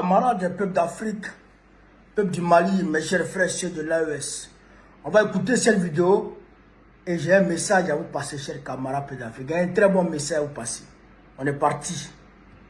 camarades des peuples d'Afrique, peuple du Mali, mes chers frères ceux de l'AES. On va écouter cette vidéo et j'ai un message à vous passer, chers camarades peuples d'Afrique. Un très bon message à vous passer. On est parti.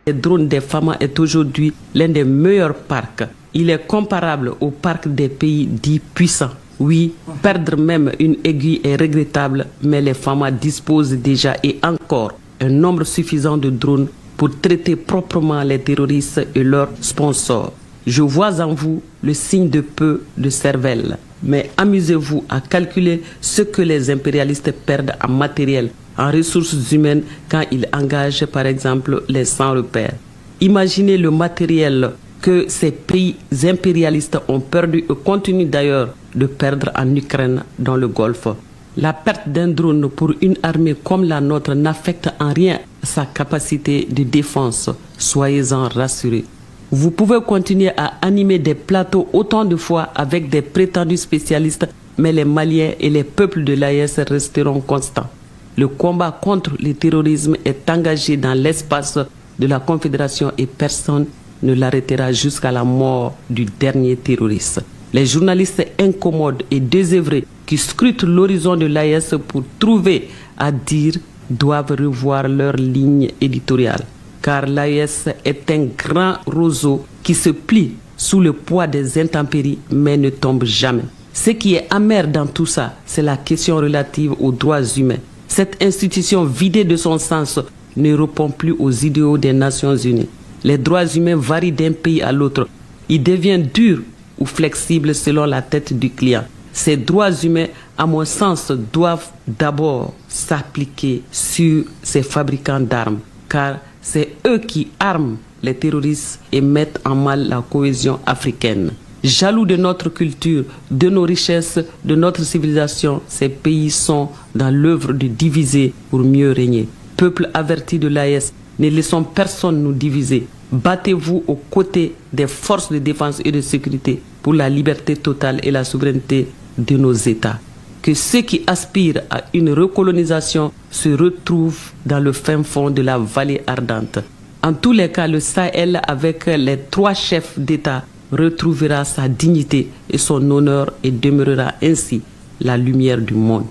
Le drone des Fama est aujourd'hui l'un des meilleurs parcs. Il est comparable au parc des pays dits puissants. Oui, perdre même une aiguille est regrettable, mais les Fama disposent déjà et encore un nombre suffisant de drones pour traiter proprement les terroristes et leurs sponsors. Je vois en vous le signe de peu de cervelle, mais amusez-vous à calculer ce que les impérialistes perdent en matériel, en ressources humaines quand ils engagent par exemple les sans-repères. Imaginez le matériel que ces pays impérialistes ont perdu et continuent d'ailleurs de perdre en Ukraine, dans le Golfe. La perte d'un drone pour une armée comme la nôtre n'affecte en rien sa capacité de défense. Soyez-en rassurés. Vous pouvez continuer à animer des plateaux autant de fois avec des prétendus spécialistes, mais les Maliens et les peuples de l'AES resteront constants. Le combat contre le terrorisme est engagé dans l'espace de la Confédération et personne ne l'arrêtera jusqu'à la mort du dernier terroriste. Les journalistes incommodes et désœuvrés qui scrutent l'horizon de l'AES pour trouver à dire doivent revoir leur ligne éditoriale. Car l'AES est un grand roseau qui se plie sous le poids des intempéries mais ne tombe jamais. Ce qui est amer dans tout ça, c'est la question relative aux droits humains. Cette institution vidée de son sens ne répond plus aux idéaux des Nations Unies. Les droits humains varient d'un pays à l'autre. Ils deviennent durs ou flexibles selon la tête du client. Ces droits humains, à mon sens, doivent d'abord s'appliquer sur ces fabricants d'armes, car c'est eux qui arment les terroristes et mettent en mal la cohésion africaine. Jaloux de notre culture, de nos richesses, de notre civilisation, ces pays sont dans l'œuvre de diviser pour mieux régner. Peuple averti de l'AES, ne laissons personne nous diviser. Battez-vous aux côtés des forces de défense et de sécurité pour la liberté totale et la souveraineté de nos États. Que ceux qui aspirent à une recolonisation se retrouvent dans le fin fond de la vallée ardente. En tous les cas, le Sahel, avec les 3 chefs d'État, retrouvera sa dignité et son honneur et demeurera ainsi la lumière du monde.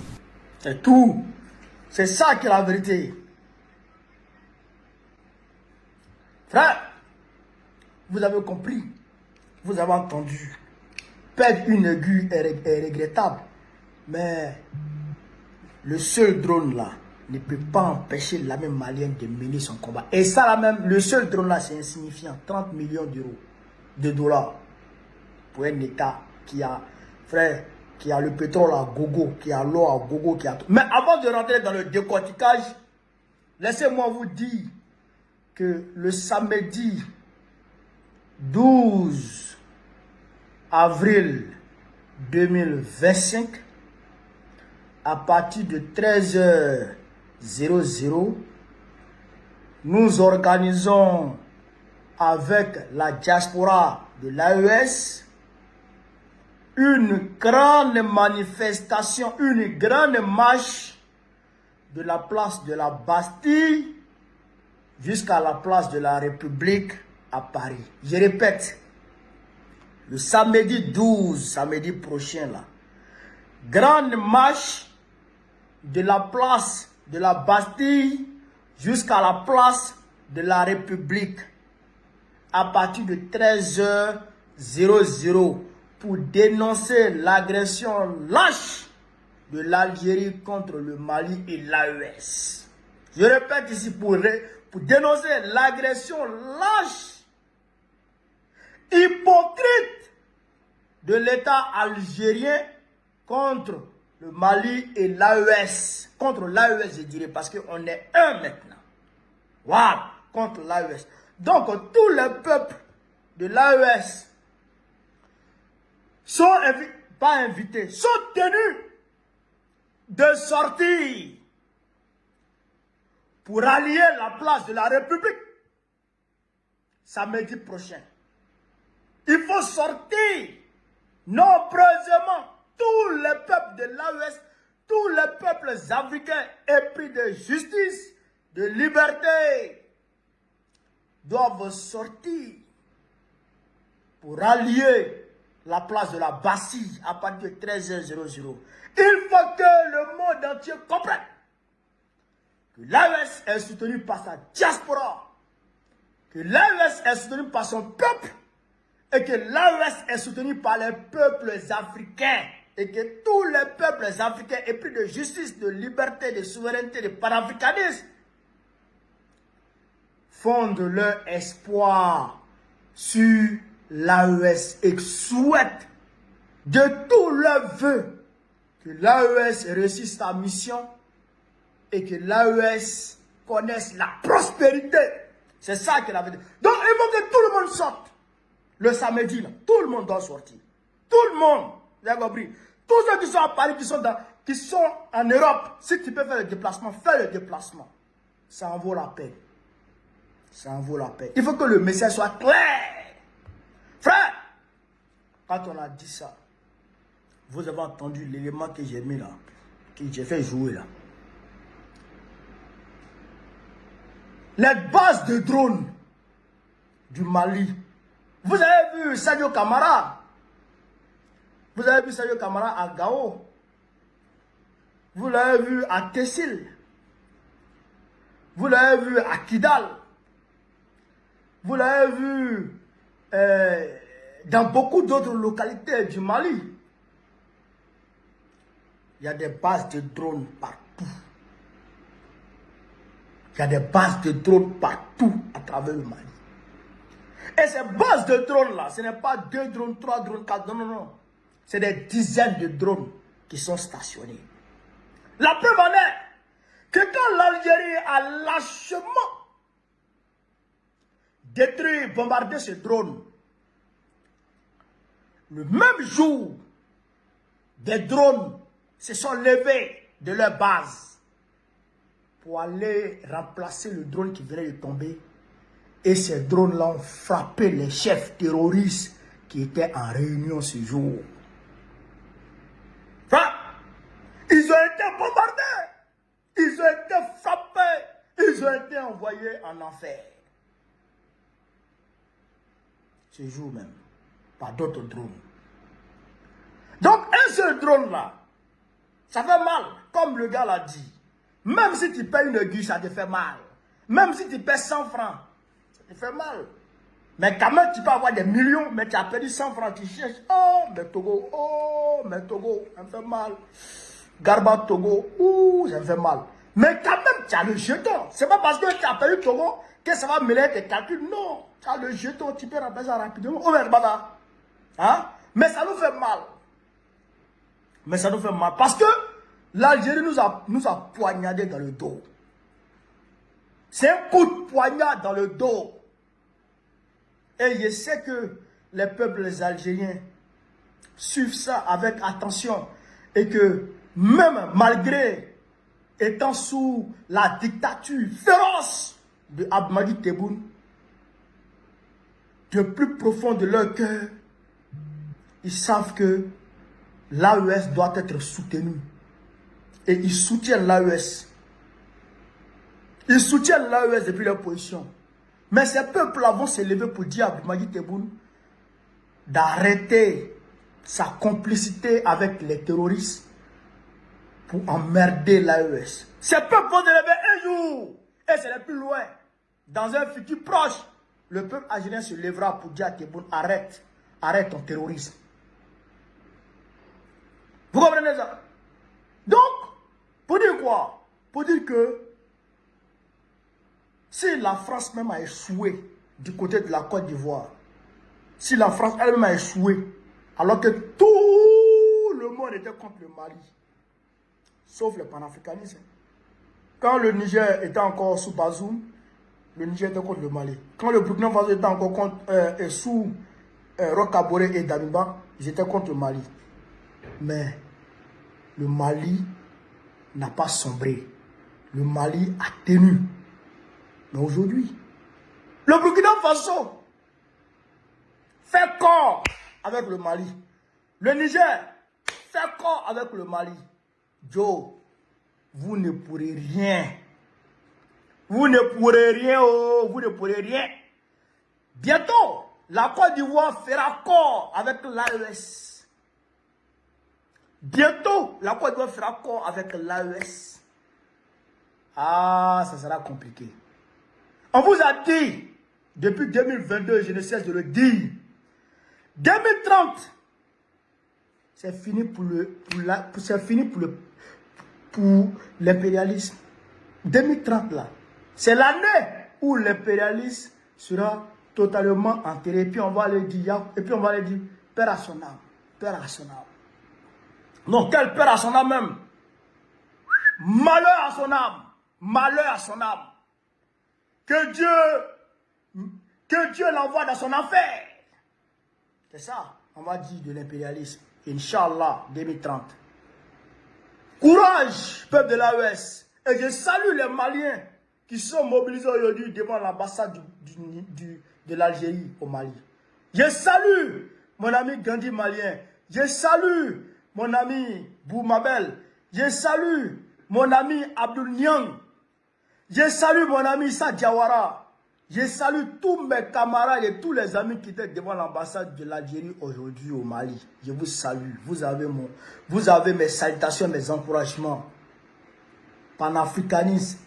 C'est tout. C'est ça qui est la vérité. Frère, vous avez compris, vous avez entendu. Perdre une aiguille est regrettable, mais le seul drone là ne peut pas empêcher l'armée malienne de mener son combat. Et ça là même, le seul drone là c'est insignifiant, 30 millions d'euros, de dollars pour un État qui a, frère, qui a le pétrole à gogo, qui a l'eau à gogo, qui a tout. Mais avant de rentrer dans le décortiquage, laissez-moi vous dire que le samedi 12 avril 2025, à partir de 13h00, nous organisons avec la diaspora de l'AES une grande manifestation, une grande marche de la place de la Bastille jusqu'à la place de la République à Paris. Je répète, le samedi 12, samedi prochain là, grande marche de la place de la Bastille jusqu'à la place de la République à partir de 13h00 pour dénoncer l'agression lâche de l'Algérie contre le Mali et l'AES. Je répète ici pour dénoncer l'agression lâche, hypocrite de l'État algérien contre le Mali et l'AES. Contre l'AES, je dirais, parce qu'on est un maintenant. Waouh, contre l'AES. Donc, tous les peuples de l'AES sont pas invités, sont tenus de sortir pour allier la place de la République samedi prochain. Il faut sortir nombreusement tous les peuples de l'AES, tous les peuples africains épris de justice, de liberté, doivent sortir pour rallier la place de la Bastille à partir de 13h00. Il faut que le monde entier comprenne que l'AES est soutenu par sa diaspora, que l'AES est soutenu par son peuple et que l'AES est soutenu par les peuples africains et que tous les peuples africains épris de justice, de liberté, de souveraineté, de panafricanisme fondent leur espoir sur l'AES et souhaitent de tout leur vœu que l'AES réussisse sa mission et que l'AES connaisse la prospérité. C'est ça qu'elle avait dit. Donc il faut que tout le monde sorte. Le samedi, là, tout le monde doit sortir. Tout le monde. Vous avez compris? Tous ceux qui sont à Paris, qui sont en Europe, si tu peux faire le déplacement, fais le déplacement. Ça en vaut la peine. Ça en vaut la peine. Il faut que le message soit clair. Frère, quand on a dit ça, vous avez entendu l'élément que j'ai mis là, que j'ai fait jouer là. Les bases de drones du Mali. Vous avez vu Sadio Camara? Vous avez vu Sadio Camara à Gao? Vous l'avez vu à Tessil? Vous l'avez vu à Kidal? Vous l'avez vu dans beaucoup d'autres localités du Mali? Il y a des bases de drones partout. Il y a des bases de drones partout à travers le Mali. Et ces bases de drones là, ce n'est pas 2 drones, 3 drones, 4, non, non, non. C'est des dizaines de drones qui sont stationnés. La preuve en est que quand l'Algérie a lâchement détruit, bombardé ce drone, le même jour, des drones se sont levés de leur base pour aller remplacer le drone qui venait de tomber. Et ces drones-là ont frappé les chefs terroristes qui étaient en réunion ce jour. Enfin, ils ont été bombardés, ils ont été frappés, ils ont été envoyés en enfer. Ce jour même, par d'autres drones. Donc un seul drone là, ça fait mal, comme le gars l'a dit. Même si tu payes une aiguille, ça te fait mal. Même si tu payes 100 francs, ça te fait mal. Mais quand même, tu peux avoir des millions, mais tu as perdu 100 francs, tu cherches. Oh, mais Togo, ça me fait mal. Garba Togo, ouh, ça me fait mal. Mais quand même, tu as le jeton. C'est pas parce que tu as perdu Togo que ça va mêler tes calculs. Non, tu as le jeton, tu peux remplacer ça rapidement. Oh, hein? Mais ça nous fait mal. Mais ça nous fait mal. Parce que l'Algérie nous a poignardé dans le dos. C'est un coup de poignard dans le dos. Et je sais que les peuples algériens suivent ça avec attention. Et que même malgré étant sous la dictature féroce de Abdelmadjid Tebboune, de plus profond de leur cœur, ils savent que l'AES doit être soutenu. Et ils soutiennent l'AES. Ils soutiennent l'AES depuis leur position. Mais ces peuples-là vont se lever pour dire à Abdelmadjid Tebboune d'arrêter sa complicité avec les terroristes pour emmerder l'AES. Ces peuples vont se lever un jour. Et c'est le plus loin. Dans un futur proche, le peuple algérien se lèvera pour dire à Tebboune arrête ton terrorisme. Vous comprenez ça? Donc, pour dire quoi? Pour dire que si la France même a échoué du côté de la Côte d'Ivoire, si la France elle-même a échoué, alors que tout le monde était contre le Mali, sauf le panafricanisme. Quand le Niger était encore sous Bazoum, le Niger était contre le Mali. Quand le Burkina Faso était encore sous Roch Kaboré et Damiba, ils étaient contre le Mali. Mais le Mali n'a pas sombré. Le Mali a tenu. Mais aujourd'hui, le Burkina Faso fait corps avec le Mali. Le Niger fait corps avec le Mali. Joe, vous ne pourrez rien. Vous ne pourrez rien, oh, vous ne pourrez rien. Bientôt, la Côte d'Ivoire fera corps avec l'AES. Bientôt, la Côte d'Ivoire fera corps avec l'AES. Ah, ça sera compliqué. On vous a dit, depuis 2022, je ne cesse de le dire, 2030, c'est fini pour l'impérialisme. 2030 là, c'est l'année où l'impérialisme sera totalement enterré. Et puis on va aller dire, père à son âme, père à son âme. Non, quel père à son âme même. Malheur à son âme, malheur à son âme. Que Dieu l'envoie dans son enfer. C'est ça, on va dire de l'impérialisme. Inch'Allah, 2030. Courage, peuple de l'AES. Et je salue les Maliens qui sont mobilisés aujourd'hui devant l'ambassade de l'Algérie au Mali. Je salue mon ami Gandhi malien. Je salue mon ami Boumabel. Je salue mon ami Abdul Nyang. Je salue mon ami Issa Diawara. Je salue tous mes camarades et tous les amis qui étaient devant l'ambassade de l'Algérie aujourd'hui au Mali. Je vous salue. Vous avez mes salutations, mes encouragements. Panafricanisme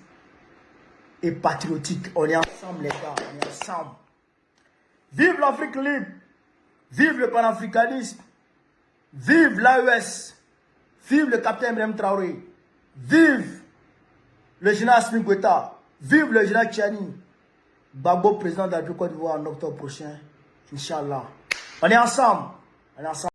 et patriotique. On est ensemble les gars, on est ensemble. Vive l'Afrique libre. Vive le panafricanisme. Vive l'AES. Vive le capitaine Ibrahim Traoré. Vive le général Assimi Goïta. Vive le général Tchani. Gbagbo, président de la République de Côte d'Ivoire en octobre prochain. Inch'Allah. On est ensemble. On est ensemble.